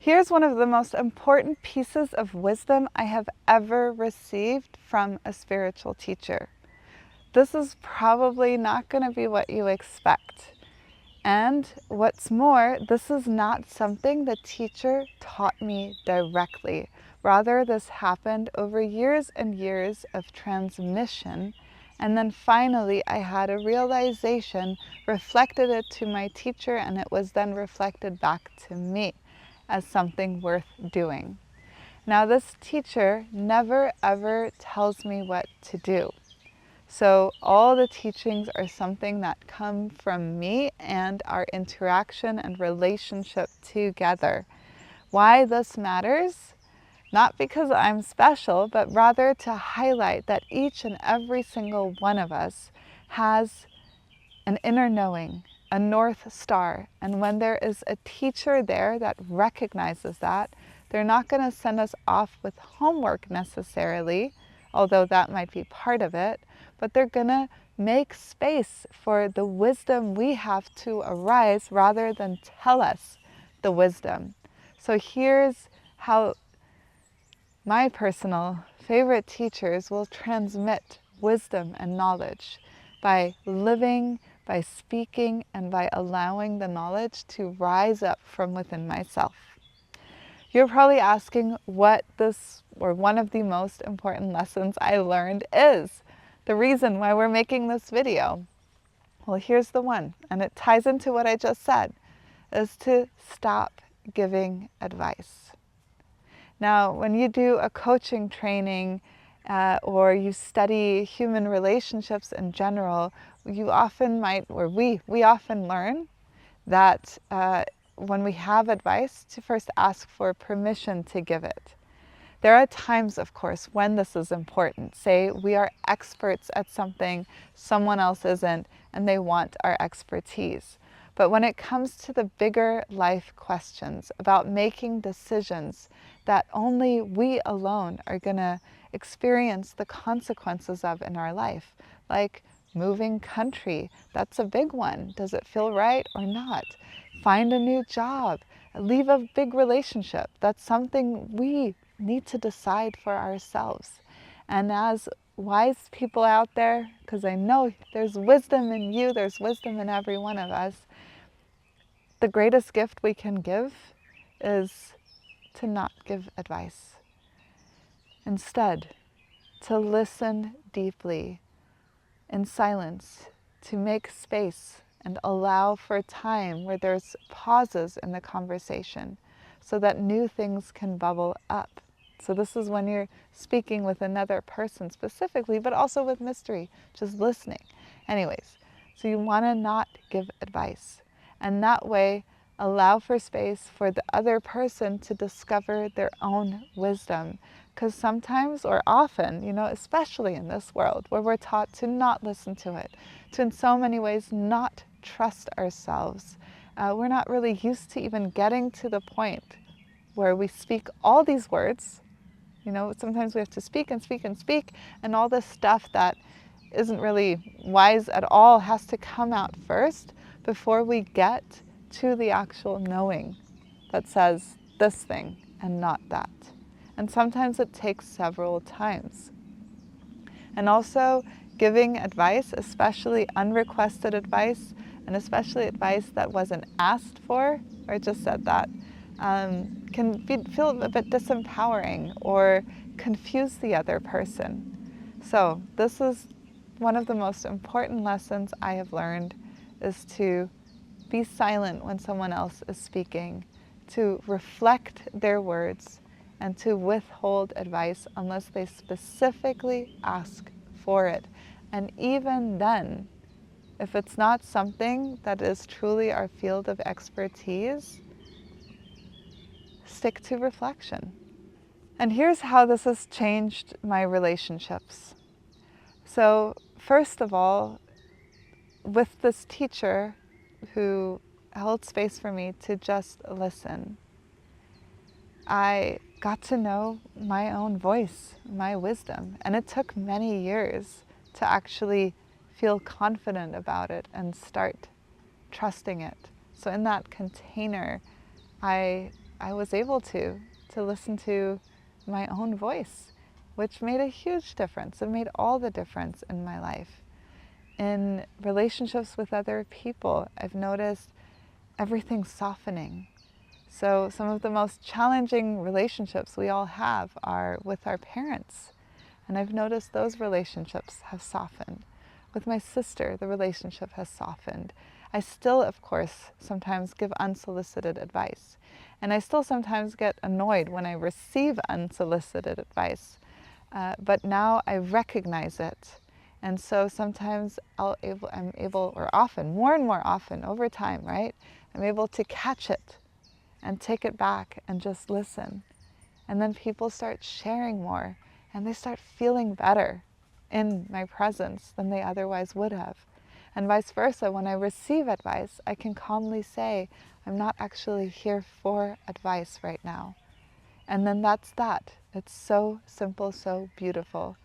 Here's one of the most important pieces of wisdom I have ever received from a spiritual teacher. This is probably not going to be what you expect. And what's more, this is not something the teacher taught me directly. Rather, this happened over years and years of transmission. And then finally, I had a realization, reflected it to my teacher, and it was then reflected back to me as something worth doing. Now, this teacher never ever tells me what to do. So all the teachings are something that come from me and our interaction and relationship together. Why this matters? Not because I'm special, but rather to highlight that each and every single one of us has an inner knowing, a North Star. And when there is a teacher there that recognizes that, they're not going to send us off with homework necessarily, although that might be part of it, but they're going to make space for the wisdom we have to arise rather than tell us the wisdom. So here's how my personal favorite teachers will transmit wisdom and knowledge by living, by speaking, and by allowing the knowledge to rise up from within myself. You're probably asking what this, or one of the most important lessons I learned is. The reason why we're making this video. Well, here's the one, and it ties into what I just said, is to stop giving advice. Now, when you do a coaching training or you study human relationships in general, you often might, or we often learn that when we have advice, to first ask for permission to give it. There are times, of course, when this is important. Say we are experts at something someone else isn't, and they want our expertise. But when it comes to the bigger life questions about making decisions that only we alone are going to experience the consequences of in our life, like moving country, that's a big one. Does it feel right or not? Find a new job, leave a big relationship. That's something we need to decide for ourselves. And as wise people out there, because I know there's wisdom in you, there's wisdom in every one of us, the greatest gift we can give is to not give advice. Instead, to listen deeply in silence, to make space and allow for time where there's pauses in the conversation so that new things can bubble up. So this is when you're speaking with another person specifically, but also with mystery, just listening. Anyways, so you want to not give advice. And that way, allow for space for the other person to discover their own wisdom. Because sometimes, or often, especially in this world where we're taught to not listen to it, to in so many ways not trust ourselves, we're not really used to even getting to the point where we speak all these words. Sometimes we have to speak and speak and speak, and all this stuff that isn't really wise at all has to come out first before we get to the actual knowing that says this thing and not that. And sometimes it takes several times. And also giving advice, especially unrequested advice, and especially advice that wasn't asked for, or I just said that, can feel a bit disempowering or confuse the other person. So this is one of the most important lessons I have learned, is to be silent when someone else is speaking, to reflect their words, and to withhold advice unless they specifically ask for it. And even then, if it's not something that is truly our field of expertise, stick to reflection. And here's how this has changed my relationships. So first of all, with this teacher who held space for me to just listen, I got to know my own voice, my wisdom, and it took many years to actually feel confident about it and start trusting it. So in that container, I I was able to listen to my own voice, which made a huge difference. It made all the difference in my life. In relationships with other people, I've noticed everything softening. So some of the most challenging relationships we all have are with our parents. And I've noticed those relationships have softened. With my sister, the relationship has softened. I still, of course, sometimes give unsolicited advice. And I still sometimes get annoyed when I receive unsolicited advice. But now I recognize it. And so sometimes I'm able, or often, more and more often over time, right? I'm able to catch it and take it back and just listen. And then people start sharing more and they start feeling better in my presence than they otherwise would have. And vice versa, when I receive advice, I can calmly say, I'm not actually here for advice right now. And then that's that. It's so simple, so beautiful.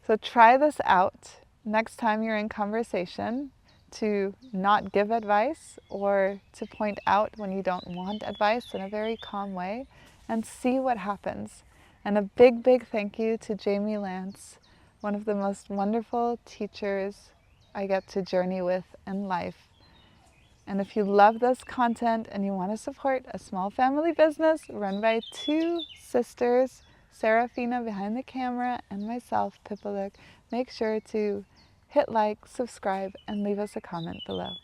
So try this out next time you're in conversation, to not give advice or to point out when you don't want advice in a very calm way, and see what happens. And a big, big thank you to Jamie Lance, one of the most wonderful teachers I get to journey with in life. And if you love this content and you want to support a small family business run by two sisters, Serafina behind the camera and myself, Pipaluk, make sure to hit like, subscribe, and leave us a comment below.